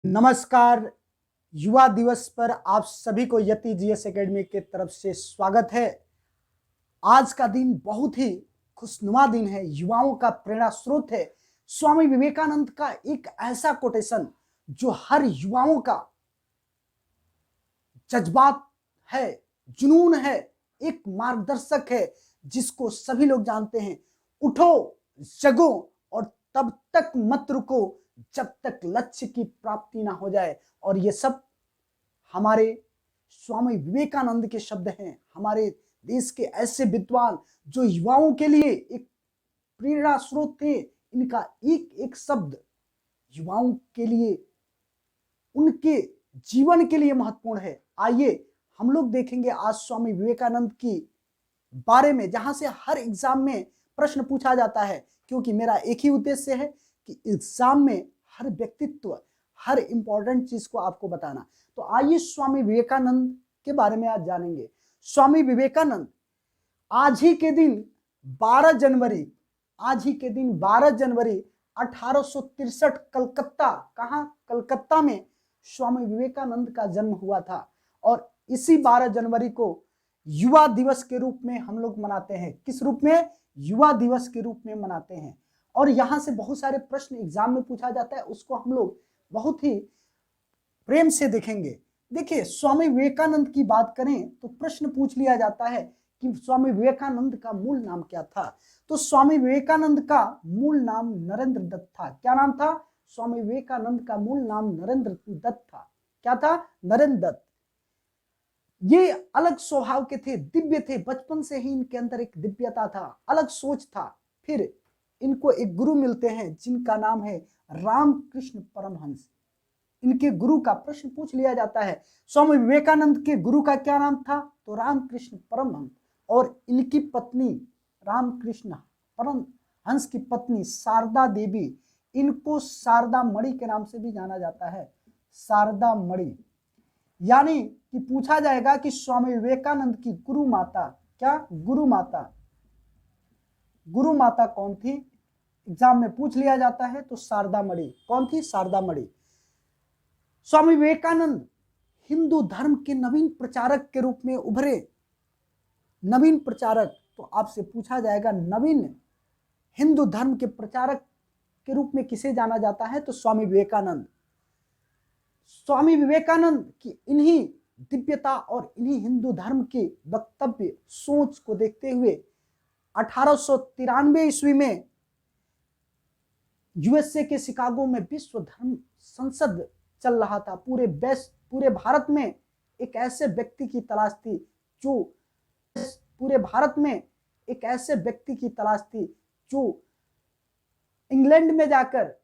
नमस्कार। युवा दिवस पर आप सभी को यति जीएस एकेडमी की तरफ से स्वागत है। आज का दिन बहुत ही खुशनुमा दिन है, युवाओं का प्रेरणा स्रोत है। स्वामी विवेकानंद का एक ऐसा कोटेशन जो हर युवाओं का जज्बात है, जुनून है, एक मार्गदर्शक है जिसको सभी लोग जानते हैं। उठो, जगो और तब तक मत रुको जब तक लक्ष्य की प्राप्ति ना हो जाए। और ये सब हमारे स्वामी विवेकानंद के शब्द हैं, हमारे देश के ऐसे विद्वान जो युवाओं के लिए एक प्रेरणा स्रोत थे। इनका एक एक शब्द युवाओं के लिए, उनके जीवन के लिए महत्वपूर्ण है। आइए हम लोग देखेंगे आज स्वामी विवेकानंद की बारे में, जहां से हर एग्जाम में प्रश्न पूछा जाता है, क्योंकि मेरा एक ही उद्देश्य है कि एग्जाम में हर व्यक्तित्व, हर इंपॉर्टेंट चीज को आपको बताना। तो आइए स्वामी विवेकानंद के बारे में आज जानेंगे। स्वामी विवेकानंद आज ही के दिन 12 जनवरी 1863 कलकत्ता, कहां? कलकत्ता में स्वामी विवेकानंद का जन्म हुआ था। और इसी 12 जनवरी को युवा दिवस के रूप में हम लोग मनाते हैं। किस रूप में? युवा दिवस के रूप में मनाते हैं। और यहां से बहुत सारे प्रश्न एग्जाम में पूछा जाता है, उसको हम लोग बहुत ही प्रेम से देखेंगे। देखिए, स्वामी विवेकानंद की बात करें तो प्रश्न पूछ लिया जाता है कि स्वामी विवेकानंद का मूल नाम क्या था। तो स्वामी विवेकानंद का मूल नाम नरेंद्र दत्त था। क्या नाम था? स्वामी विवेकानंद का मूल नाम नरेंद्र दत्त था। क्या था? नरेंद्र दत्त। ये अलग स्वभाव के थे, दिव्य थे। बचपन से ही इनके अंदर एक दिव्यता था, अलग सोच था। फिर इनको एक गुरु मिलते हैं जिनका नाम है रामकृष्ण परमहंस। इनके गुरु का प्रश्न पूछ लिया जाता है, स्वामी विवेकानंद के गुरु का क्या नाम था? तो रामकृष्ण परमहंस। और इनकी पत्नी रामकृष्ण परमहंस की पत्नी शारदा देवी, इनको शारदा मणि के नाम से भी जाना जाता है। शारदा मणि, यानी कि पूछा जाएगा कि स्वामी विवेकानंद की गुरु माता क्या? गुरु माता कौन थी? एग्जाम में पूछ लिया जाता है। तो शारदा मणि। कौन थी? शारदा मणि। स्वामी विवेकानंद हिंदू धर्म के नवीन प्रचारक के रूप में उभरे। नवीन प्रचारक, तो आपसे पूछा जाएगा नवीन हिंदू धर्म के प्रचारक के रूप में किसे जाना जाता है? तो स्वामी विवेकानंद। स्वामी विवेकानंद की इन्हीं दिव्यता और इन्हीं हिंदू धर्म के वक्तव्य, सोच को देखते हुए 1893 ईस्वी में यूएसए के शिकागो में विश्व धर्म संसद चल रहा था। पूरे भारत में एक ऐसे व्यक्ति की तलाश थी जो इंग्लैंड में जाकर,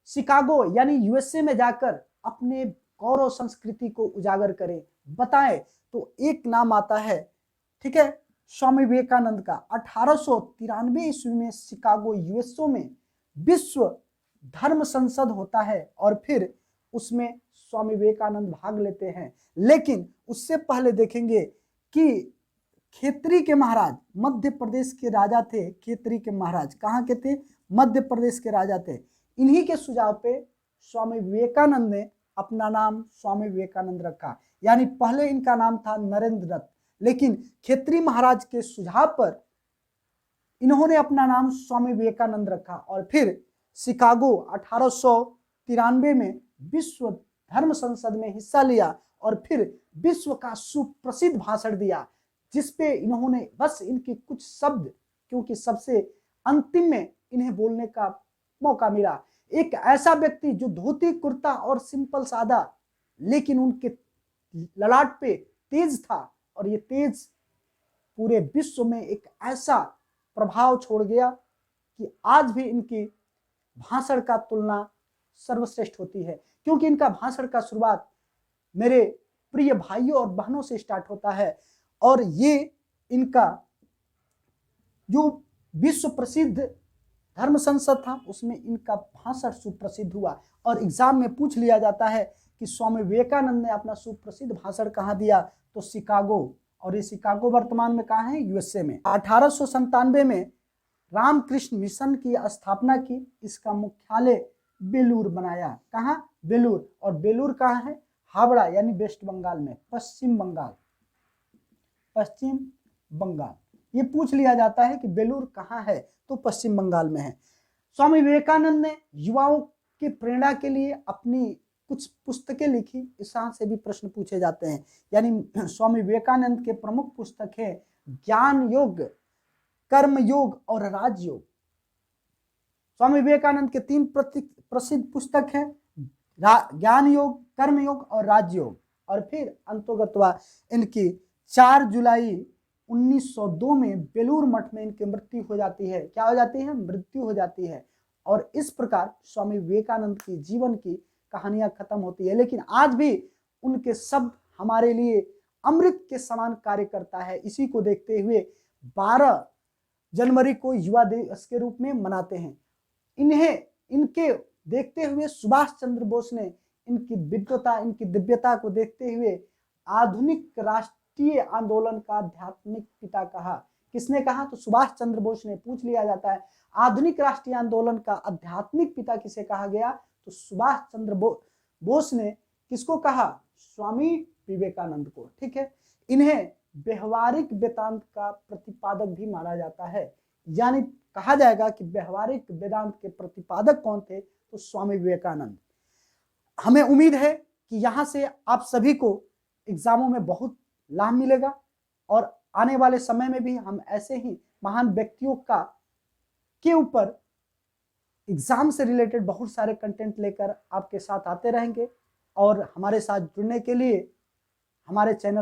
शिकागो यानी यूएसए में जाकर अपने गौरव संस्कृति को उजागर करे, बताए। तो एक नाम आता है, ठीक है, स्वामी विवेकानंद का। 1893 ईस्वी में शिकागो यूएसए में विश्व धर्म संसद होता है और फिर उसमें स्वामी विवेकानंद भाग लेते हैं। लेकिन उससे पहले देखेंगे कि खेतरी के महाराज, मध्य प्रदेश के राजा थे। खेतरी के महाराज कहाँ के थे? मध्य प्रदेश के राजा थे। इन्हीं के सुझाव पे स्वामी विवेकानंद ने अपना नाम स्वामी विवेकानंद रखा। यानी पहले इनका नाम था नरेंद्र दत्त, लेकिन खेतरी महाराज के सुझाव पर इन्होंने अपना नाम स्वामी विवेकानंद रखा। और फिर शिकागो 1893 में विश्व धर्म संसद में हिस्सा लिया और फिर विश्व का सुप्रसिद्ध भाषण दिया, जिसपे इन्होंने बस इनके कुछ शब्द, क्योंकि सबसे अंतिम में इन्हें बोलने का मौका मिला। एक ऐसा व्यक्ति जो धोती कुर्ता और सिंपल सादा, लेकिन उनके ललाट पे तेज था, और ये तेज पूरे विश्व में एक ऐसा प्रभाव छोड़ गया कि आज भी इनकी भाषण का तुलना सर्वश्रेष्ठ होती है। क्योंकि इनका भाषण का शुरुआत मेरे प्रिय भाइयों और बहनों से स्टार्ट होता है। और ये इनका जो विश्व प्रसिद्ध धर्म संसद था, उसमें इनका भाषण सुप्रसिद्ध हुआ। और एग्जाम में पूछ लिया जाता है कि स्वामी विवेकानंद ने अपना सुप्रसिद्ध भाषण कहाँ दिया? तो शिकागो। और ये शिकागो वर्तमान में कहाँ है? यूएसए में। 1897 में रामकृष्ण मिशन की स्थापना की। इसका मुख्यालय बेलूर बनाया। कहाँ? बेलूर, और बेलूर कहाँ है? हावड़ा यानी वेस्ट बंगाल में, पश्चिम बंगाल, पश्चिम बंगाल। ये पूछ लिया जाता है कि बेलूर कहाँ है, तो पश्चिम बंगाल में है। स्वामी विवेकानंद ने युवाओं की प्रेरणा के लिए अपनी कुछ पुस्तकें लिखी, इस तरह से भी प्रश्न पूछे जाते हैं। यानी स्वामी विवेकानंद के प्रमुख पुस्तक है ज्ञान योग, कर्म योग और राजयोग। स्वामी विवेकानंद के 3 प्रसिद्ध पुस्तक हैं, ज्ञान योग, कर्म योग और राजयोग। और फिर अंतोगत्वा इनकी 4 जुलाई 1902 में बेलूर मठ में इनकी मृत्यु हो जाती है। क्या हो जाती है? मृत्यु हो जाती है। और इस प्रकार स्वामी विवेकानंद की जीवन की कहानियां खत्म होती है। लेकिन आज भी उनके शब्द हमारे लिए अमृत के समान कार्य करता है। इसी को देखते हुए 12 जनवरी को युवा दिवस के रूप में मनाते हैं। इनके देखते हुए सुभाष चंद्र बोस ने इनकी विद्वता, इनकी दिव्यता को देखते हुए आधुनिक राष्ट्रीय आंदोलन का आध्यात्मिक पिता कहा। किसने कहा? तो सुभाष चंद्र बोस ने। पूछ लिया जाता है आधुनिक राष्ट्रीय आंदोलन का आध्यात्मिक पिता किसे कहा गया? तो सुभाष चंद्र बोस ने किसको कहा? स्वामी विवेकानंद को। ठीक है, इन्हें व्यवहारिक वेदांत का प्रतिपादक भी माना जाता है। यानी कहा जाएगा कि व्यवहारिक वेदांत के प्रतिपादक कौन थे? तो स्वामी विवेकानंद। हमें उम्मीद है कि यहाँ से आप सभी को एग्जामों में बहुत लाभ मिलेगा और आने वाले समय में भी हम ऐसे ही महान व्यक्तियों के ऊपर एग्जाम से रिलेटेड बहुत सारे कंटेंट लेकर आपके साथ आते रहेंगे। और हमारे साथ जुड़ने के लिए हमारे चैनल